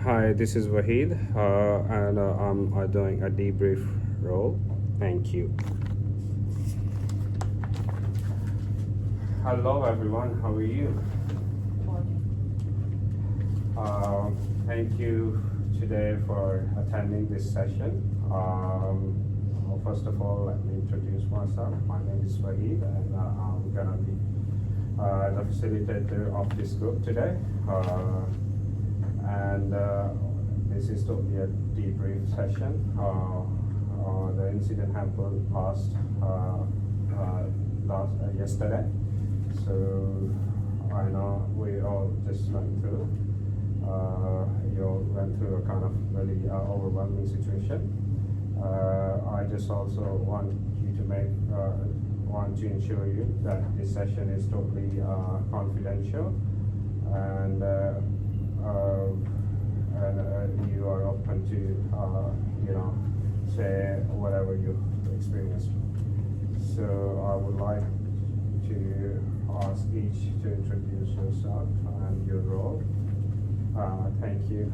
Hi, this is Wahid, and I'm doing a debrief role. Thank you. Hello, everyone. How are you? Thank you today for attending this session. Well, first of all, let me introduce myself. My name is Wahid, and I'm gonna be the facilitator of this group today. And this is totally a debrief session. The incident happened yesterday, so I know we all just went through. You all went through a kind of really overwhelming situation. I just also want to ensure you that this session is totally confidential, and you are open to say whatever you experienced. So I would like to ask each to introduce yourself and your role. Thank you.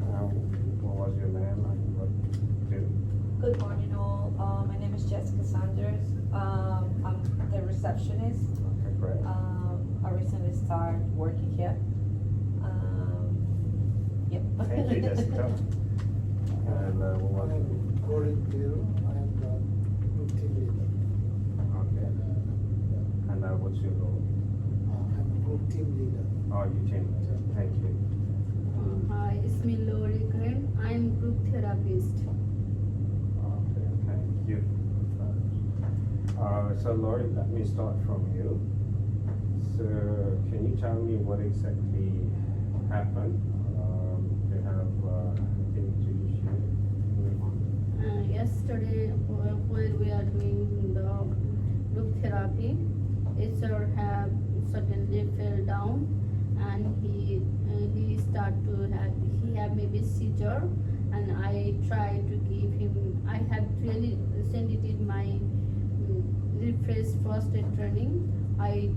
What was your name and what you do? Good morning, all. My name is Jessica Sanders. I'm the receptionist. Okay, great. I recently started working here. Yep. Thank you, Jessica. And what was your Corin Piero, I am the group team leader. Okay. And what's your role? I'm a group team leader. Oh, you changed. Thank you. Hi, it's me Lori Karen. I'm group therapist. Okay, thank you. So Lori, let me start from you. So can you tell me what exactly happened? You have anything to share? Yesterday, when we are doing the group therapy, Sir have suddenly fell down, and he have maybe seizure, and I try to give him. I have really sent it in my refresh first aid training. I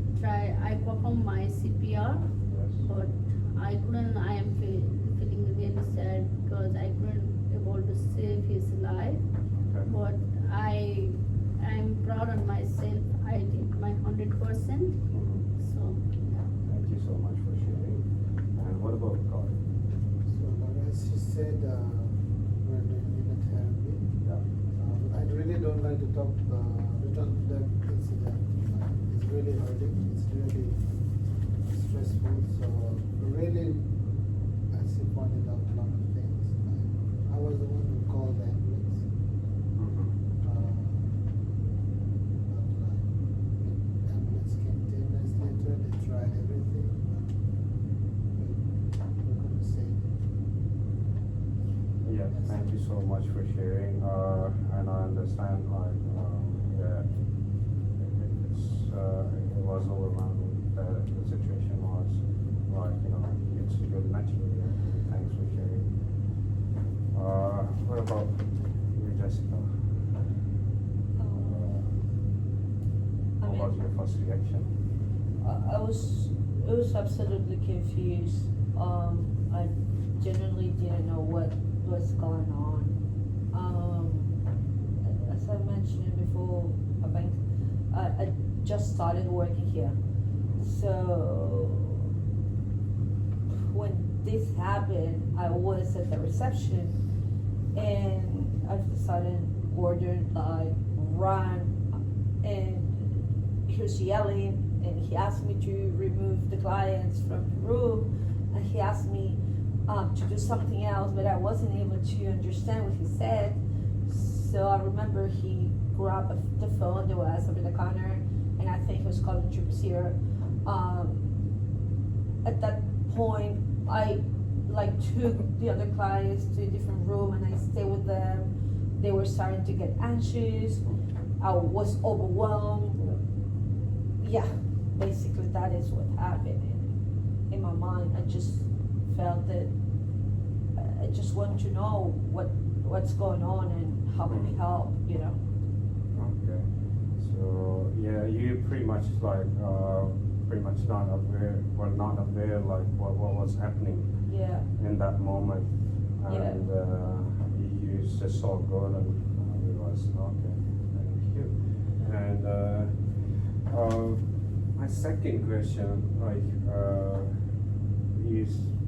perform my CPR, Yes. but I couldn't. I am feeling really sad because I couldn't able to save his life. Okay. But I am proud of myself. I did my 100%. Mhm. So Thank you so much for sharing. And what about God? So, as she said, we're doing unit therapy. Yeah. I really don't like to return to that incident. It's really hurting. It's really stressful. So, really, as she pointed out a lot of things, I was the one who called the ambulance. Mhm. Ambulance came 10 minutes later. They tried everything, but we couldn't save it. Yes, thank you so much for sharing. And I understand, like, yeah, it was overwhelming. The situation was, like, it's really naturally. Thanks for sharing. What about you, Jessica? I What was mean, your first reaction? it was absolutely confused. I genuinely didn't know what was going on. As I mentioned before, I just started working here. So when this happened, I was at the reception, and I decided ordered like run, and he was yelling, and he asked me to remove the clients from the room, and he asked me to do something else, but I wasn't able to understand what he said. So I remember he grabbed the phone that was over the counter, and I think he was calling 000. At that point, I like took the other clients to a different room, and I stayed with them. They were starting to get anxious. I was overwhelmed. Yeah, basically that is what happened. And in my mind, I just felt that I just want to know what's going on and how can we help, Okay. So yeah, you pretty much like pretty much not aware like what was happening Yeah. in that moment. and you just saw good, and it was okay. Thank you. And my second question, like you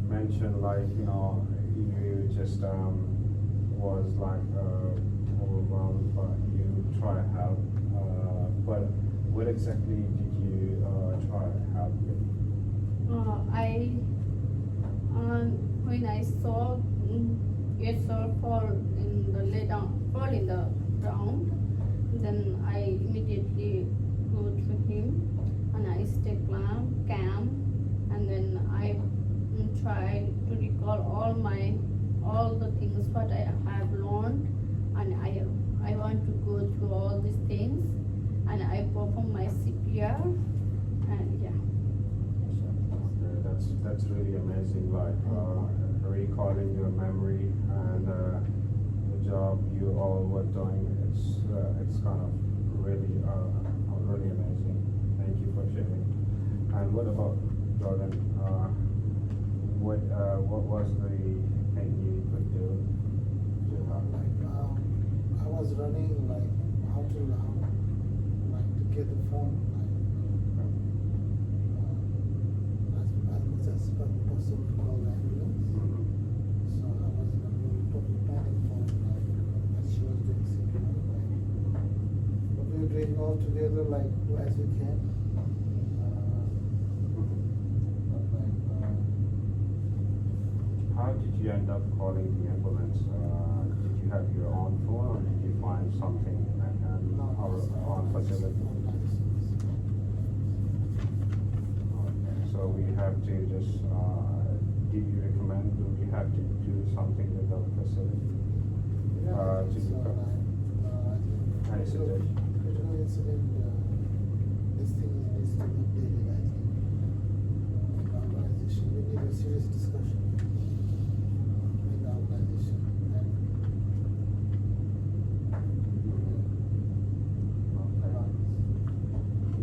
mentioned, like you just was like overwhelmed, but you try to help. But what exactly did you try to help with? When I saw Yesor fall in the ground, then I immediately go to him and I stay calm, and then I try to recall all the things what I have learned, and I want to go through all these things, and I perform my CPR, and yeah. Okay, that's really amazing. Like recalling your memory and the job you all were doing. It's kind of really really amazing. Thank you for sharing. And what about Jordan? What was the thing you could do to help? I was running like how to get the phone as much as possible to call the ambulance. So I was in a really total panic mode as she was doing CPR. But we were doing all together like as we can. How did you end up calling the ambulance? Did you have your own phone, or did you find something and our own facility? Okay, so we have to just. Do you recommend? Do we have to do something with our facility? To So become any suggestion? critical incident, this thing needs to be updated, I think. The organization, we need a serious discussion with the organization.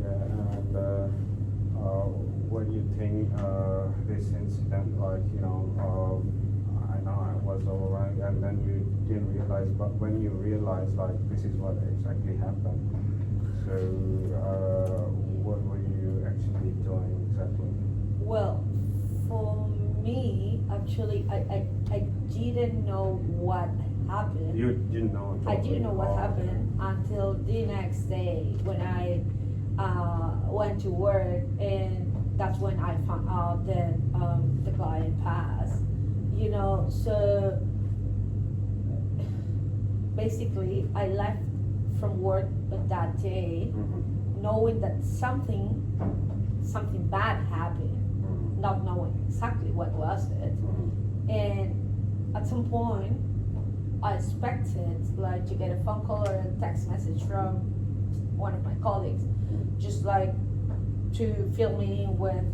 Yeah, and what do you think this incident, like, I know I was overwhelmed, and then you didn't realize, but when you realized, like, this is what exactly happened, so what were you actually doing exactly? Well, for me, actually, I didn't know what happened. You didn't know? I didn't know what Oh, happened until the next day when I went to work, and that's when I found out that the client passed. So basically, I left from work that day, Mhm. knowing that something bad happened, Mhm. not knowing exactly what was it. Mhm. And at some point, I expected like to get a phone call or a text message from one of my colleagues, just like to fill me in with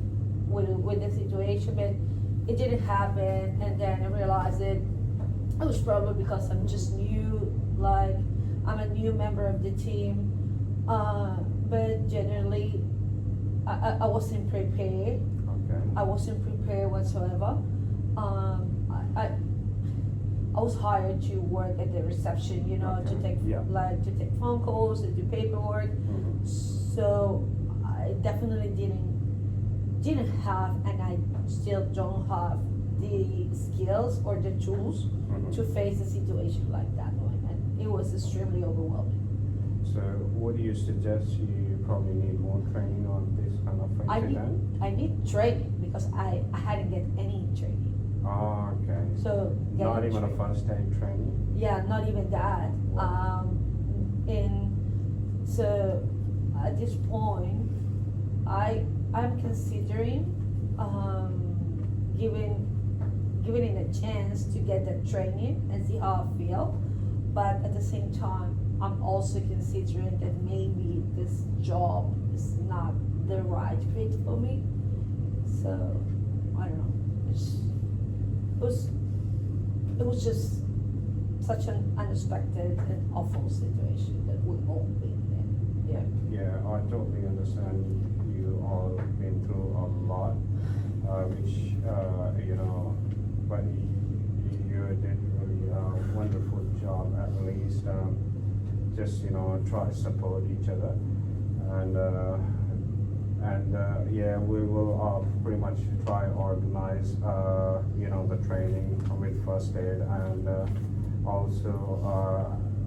the situation, but it didn't happen. And then I realized it was probably because I'm just new, like I'm a new member of the team. But generally, I wasn't prepared. Okay. I wasn't prepared whatsoever. I was hired to work at the reception, Okay. to take phone calls, to do paperwork. Mhm. So I definitely didn't have, and I still don't have the skills or the tools Mhm. to face a situation like that one, and it was extremely overwhelming. So what do you suggest? You probably need more training on this kind of incident? I need training because I hadn't get any training. Oh, okay. So Not getting even a trained. first aid training? Yeah, not even that. Wow. And so at this point, I'm considering giving it a chance to get the training and see how I feel. But at the same time, I'm also considering that maybe this job is not the right fit for me. So I don't know. It was just such an unexpected and awful situation that we've all been in. Yeah. Yeah, I totally understand. You all been through a lot, which, but you did least just try to support each other, and yeah, we will pretty much try organize the training with first aid, and also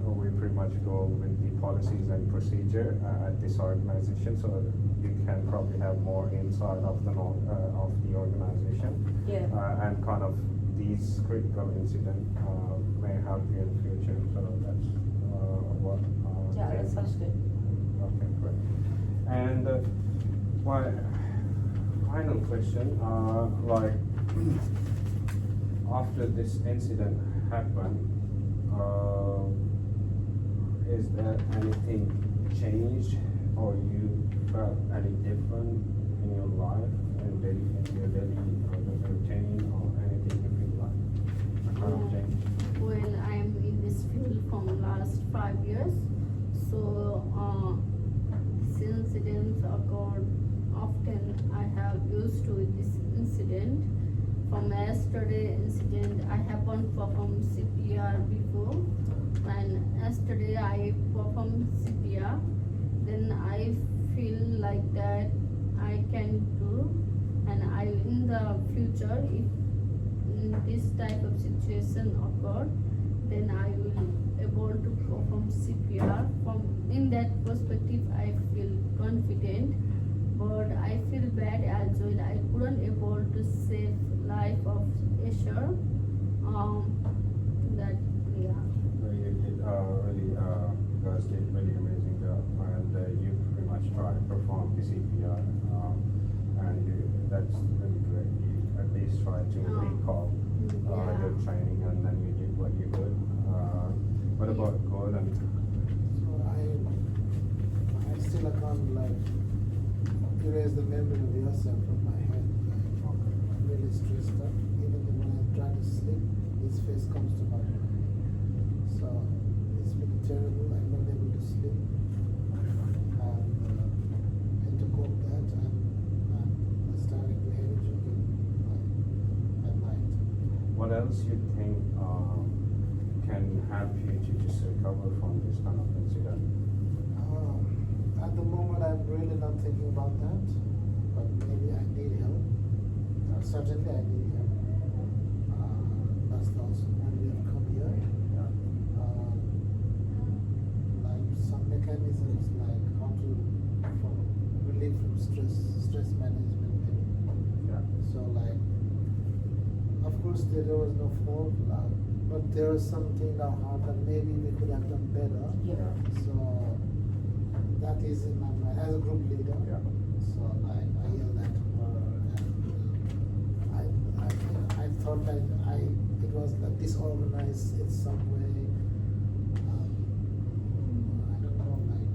we pretty much go with the policies and procedure at this organization, so you can probably have more insight of the organization, and kind of these critical incidents may help you in the future. So that's what. Yeah, that sounds good. Okay, great. And my final question, like after this incident happened, is there anything changed, or you felt any different in your life, in your daily routine, or anything you feel like kind of changed? Well, I'm in this field from last 5 years, so this incident occurred often. I have used to this incident. From yesterday incident, I haven't performed CPR before, and yesterday I performed CPR. Then I feel like that I can do, and I in the future, if this type of situation occurred, then I will able to perform CPR. From in that perspective, I feel confident, but I feel bad as well. I couldn't able to save life of Asher. That yeah. Well, you did really, guys did really amazing job, and you pretty much tried to perform the CPR, and that's really great. You at least tried to recall your training, and then you did what you could. What about Gordon? So I still can't like erase the memory of yourself from my head. Like, I'm really stressed up. Even when I try to sleep, his face comes to my mind. So it's been terrible. I'm not able to sleep. And to cope that, I'm starting to heavy drinking at night. What else you think can help you to just recover from this kind of incident? At the moment, I'm really not thinking about that, but maybe I need help. Certainly, I need help. That's also when we have come here. Yeah. Like some mechanisms, like how to relieve from stress management. Maybe. Yeah. So, like, of course, there was no fault, but there was something in our heart that maybe we could have done better. Yeah. So that is in my mind as a group leader. Yeah. So like I yelled at her, and I thought that it was like disorganized in some way. I don't know, like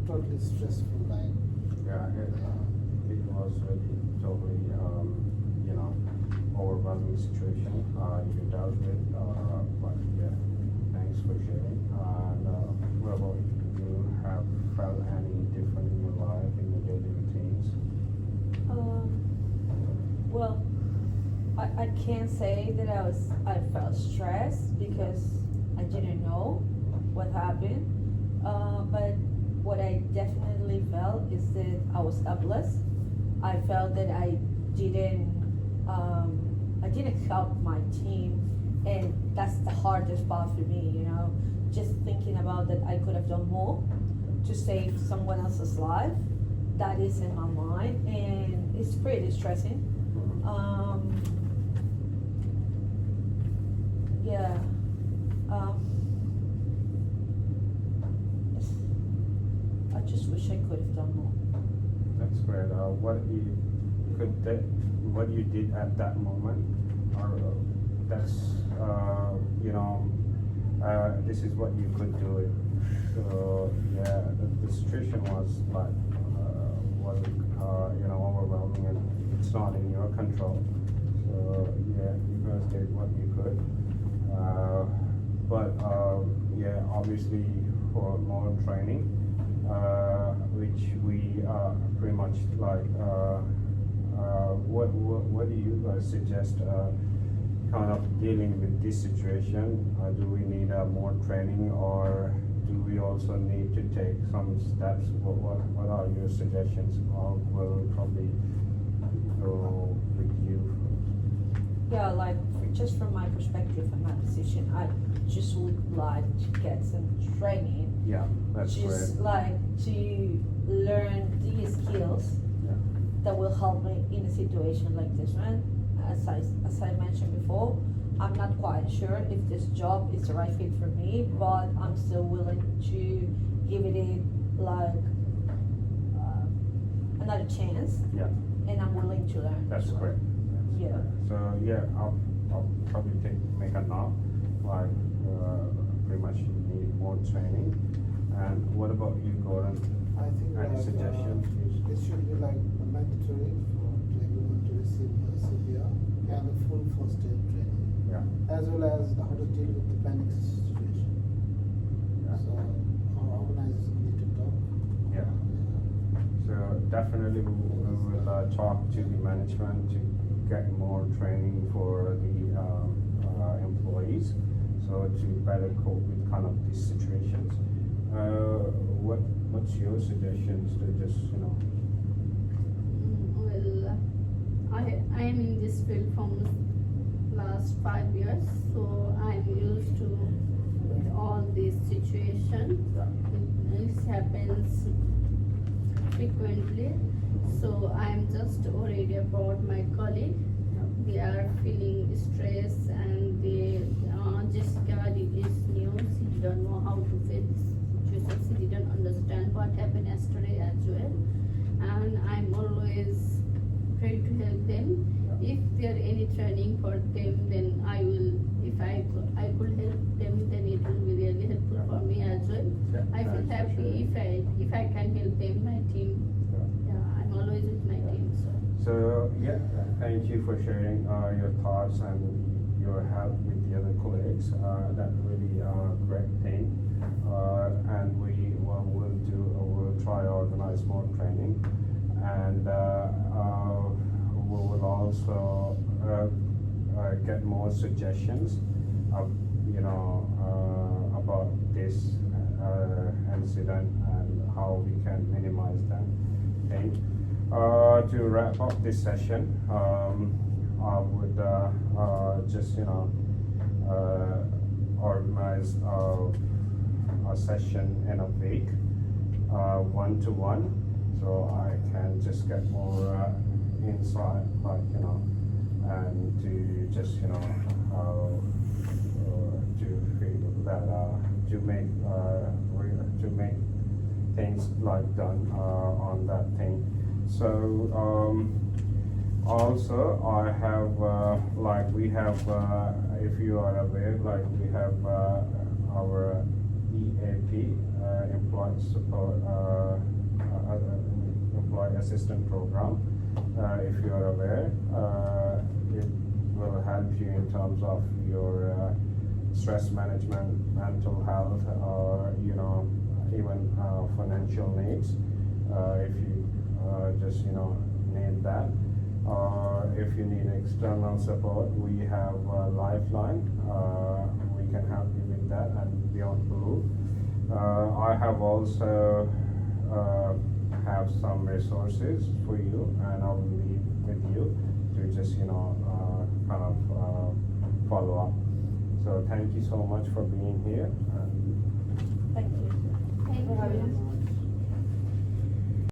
totally stressful, like. Yeah, it was really totally, overwhelming situation you dealt with, but yeah, thanks for sharing. And what about you? Have felt any different in your life, in your daily routines? Well, I can't say that I felt stressed because I didn't know what happened. But what I definitely felt is that I was helpless. I felt that I didn't help my team, and that's the hardest part for me, just thinking about that I could have done more to save someone else's life. That is in my mind, and it's pretty distressing. Yeah. I just wish I could have done more. That's great. What you did at that moment, or that's this is what you could do it. So yeah, the situation was like overwhelming, and it's not in your control. So yeah, you guys did what you could. But yeah, obviously for more training, which we pretty much like. What do you guys suggest kind of dealing with this situation? Do we need more training, or do we also need to take some steps? What are your suggestions? We'll probably go with you. Yeah, like just from my perspective and my position, I just would like to get some training, Yeah, that's just great. like to learn these skills Yeah. that will help me in a situation like this one. As I mentioned before, I'm not quite sure if this job is the right fit for me, but I'm still willing to give it like another chance, Yeah, and I'm willing to learn. that's as well. great. That's Yeah. great. So yeah, I'll probably make a note, like pretty much you need more training. And what about you, Gordon? I think Any that suggestions? it should be like mandatory for everyone to receive the CPR and a full first aid training, Yeah. as well as how to deal with the panic situation. Yeah. So our organization need to talk. Yeah. So definitely we will talk to the management to get more training for the employees, so to better cope with kind of these situations. What's your suggestions to just Well, I am in this field from last 5 years, so I'm used to all these situations. It happens frequently, so I'm just worried about my colleague. They are feeling stress, and Jessica is new. She don't know how to face the situation. She didn't understand what happened yesterday as well, and I'm always ready to help them. If there any training for them, then I will. If I could help them, then it will be really helpful for me as well. Yeah, I feel thanks for happy if I can help them, my team. Yeah, I'm always with my team. So yeah, thank you for sharing your thoughts and your help with the other colleagues. That really great thing. And we'll try to organize more training, and we will also get more suggestions of about this incident and how we can minimize that thing. To wrap up this session, I would just organize a session in a week, 1-to-1, so I can just get more insight, and to just to feel that to make things like done on that thing. So also I have we have if you are aware, we have our EAP, employee support employee assistance program. If you are aware, it will help you in terms of your stress management, mental health, or even financial needs. If you just need that, or if you need external support, we have a Lifeline. We can help you with that, and Beyond Blue. I have also have some resources for you, and I will leave with you to just kind of follow up. So thank you so much for being here. And Thank you. Thank for having you. us.